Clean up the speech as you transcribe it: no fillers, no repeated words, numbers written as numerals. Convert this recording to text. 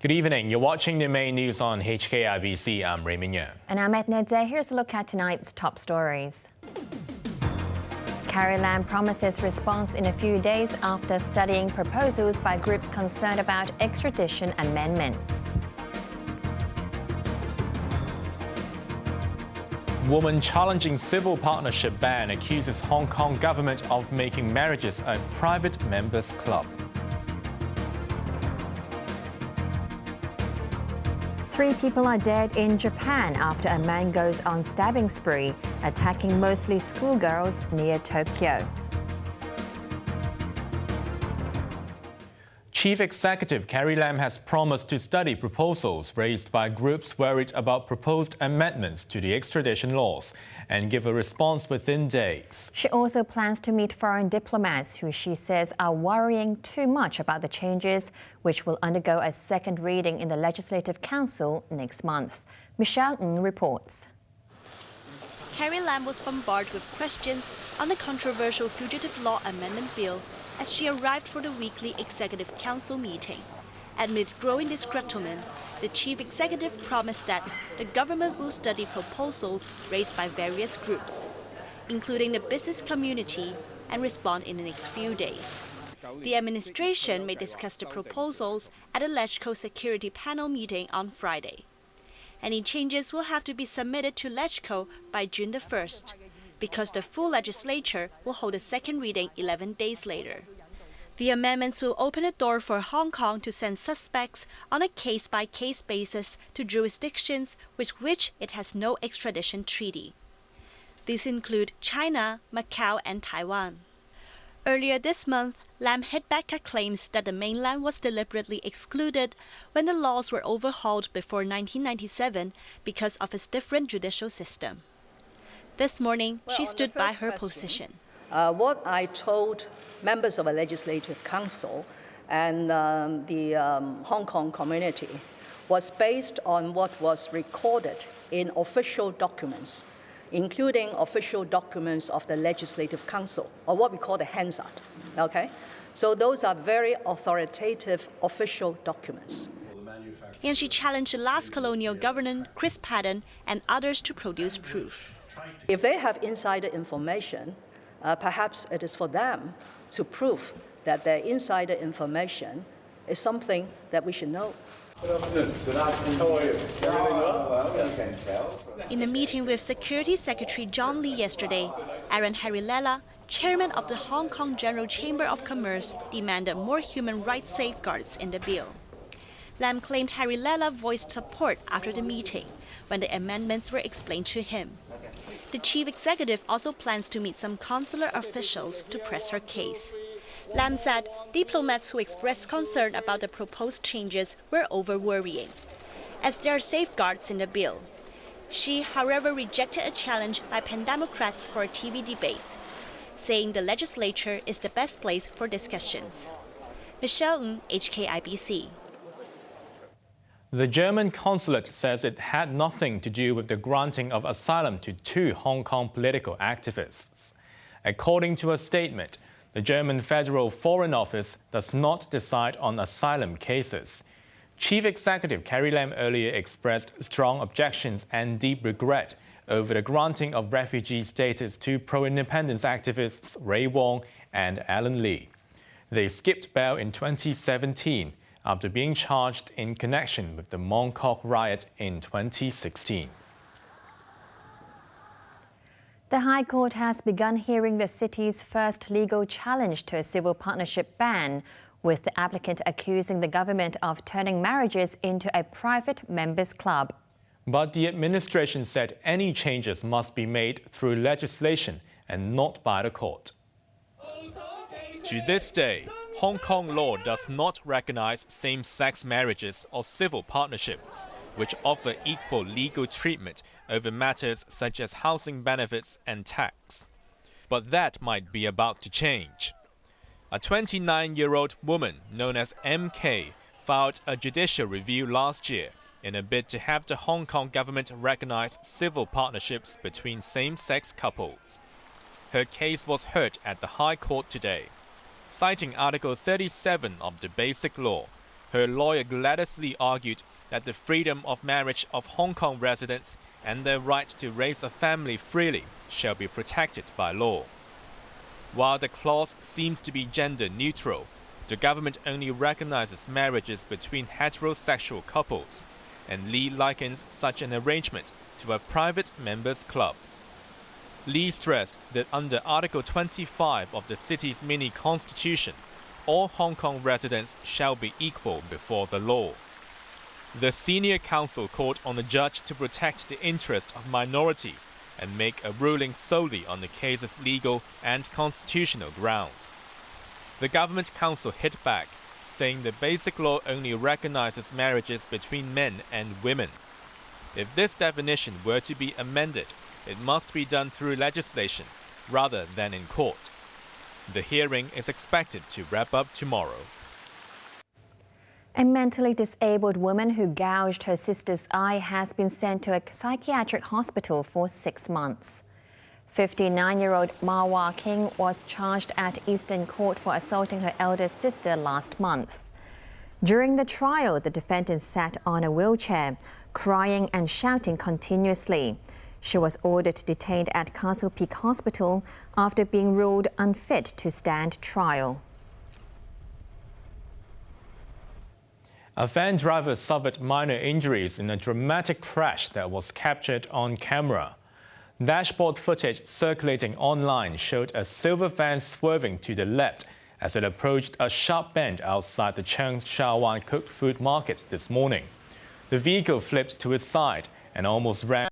Good evening. You're watching the main news on HKIBC. I'm Raymond Yeung. And I'm Edna. Here's a look at tonight's top stories. Carrie Lam promises response in a few days after studying proposals by groups concerned about extradition amendments. Woman challenging civil partnership ban accuses Hong Kong government of making marriages a private members club. 3 people are dead in Japan after a man goes on stabbing spree, attacking mostly schoolgirls near Tokyo. Chief Executive Carrie Lam has promised to study proposals raised by groups worried about proposed amendments to the extradition laws and give a response within days. She also plans to meet foreign diplomats who she says are worrying too much about the changes, which will undergo a second reading in the Legislative Council next month. Yeung reports. Carrie Lam was bombarded with questions on the controversial Fugitive Law Amendment Bill as she arrived for the weekly Executive Council meeting. Amid growing disgruntlement, the chief executive promised that the government will study proposals raised by various groups, including the business community, and respond in the next few days. The administration may discuss the proposals at a LegCo Security Panel meeting on Friday. Any changes will have to be submitted to LegCo by June the 1st, because the full legislature will hold a second reading 11 days later. The amendments will open a door for Hong Kong to send suspects on a case-by-case basis to jurisdictions with which it has no extradition treaty. These include China, Macau, and Taiwan. Earlier this month, Lam hit back at claims that the mainland was deliberately excluded when the laws were overhauled before 1997 because of its different judicial system. This morning, she stood by her position. What I told members of the Legislative Council and the Hong Kong community was based on what was recorded in official documents, including official documents of the Legislative Council, or what we call the Hansard. Okay? So those are very authoritative official documents. And she challenged the last colonial governor, Chris Patten, and others to produce proof. If they have insider information, perhaps it is for them to prove that their insider information is something that we should know. In a meeting with Security Secretary John Lee yesterday, Aaron Harilela, chairman of the Hong Kong General Chamber of Commerce, demanded more human rights safeguards in the bill. Lam claimed Harilela voiced support after the meeting, when the amendments were explained to him. The chief executive also plans to meet some consular officials to press her case. Lam said diplomats who expressed concern about the proposed changes were over-worrying, as there are safeguards in the bill. She, however, rejected a challenge by pan-Democrats for a TV debate, saying the legislature is the best place for discussions. Yeung, HKIBC. The German consulate says it had nothing to do with the granting of asylum to 2 Hong Kong political activists. According to a statement, the German Federal Foreign Office does not decide on asylum cases. Chief Executive Carrie Lam earlier expressed strong objections and deep regret over the granting of refugee status to pro-independence activists Raymond and Alan Lee. They skipped bail in 2017 after being charged in connection with the Mong Kok riot in 2016. The High Court has begun hearing the city's first legal challenge to a civil partnership ban, with the applicant accusing the government of turning marriages into a private members' club. But the administration said any changes must be made through legislation and not by the court. To this day, Hong Kong law does not recognize same-sex marriages or civil partnerships, which offer equal legal treatment over matters such as housing benefits and tax. But that might be about to change. A 29-year-old woman known as MK filed a judicial review last year in a bid to have the Hong Kong government recognize civil partnerships between same-sex couples. Her case was heard at the High Court today. Citing Article 37 of the Basic Law, her lawyer Gladys Lee argued that the freedom of marriage of Hong Kong residents and their right to raise a family freely shall be protected by law. While the clause seems to be gender neutral, the government only recognizes marriages between heterosexual couples, and Lee likens such an arrangement to a private members' club. Lee stressed that under Article 25 of the city's mini-constitution, all Hong Kong residents shall be equal before the law. The senior counsel called on the judge to protect the interest of minorities and make a ruling solely on the case's legal and constitutional grounds. The government counsel hit back, saying the basic law only recognizes marriages between men and women. If this definition were to be amended, it must be done through legislation rather than in court. The hearing is expected to wrap up tomorrow. A mentally disabled woman who gouged her sister's eye has been sent to a psychiatric hospital for 6 months. 59-year-old Ma Wah King was charged at Eastern Court for assaulting her elder sister last month. During the trial, the defendant sat on a wheelchair, crying and shouting continuously. She was ordered detained at Castle Peak Hospital after being ruled unfit to stand trial. A van driver suffered minor injuries in a dramatic crash that was captured on camera. Dashboard footage circulating online showed a silver van swerving to the left as it approached a sharp bend outside the Cheung Sha Wan cooked food market this morning. The vehicle flipped to its side and almost ran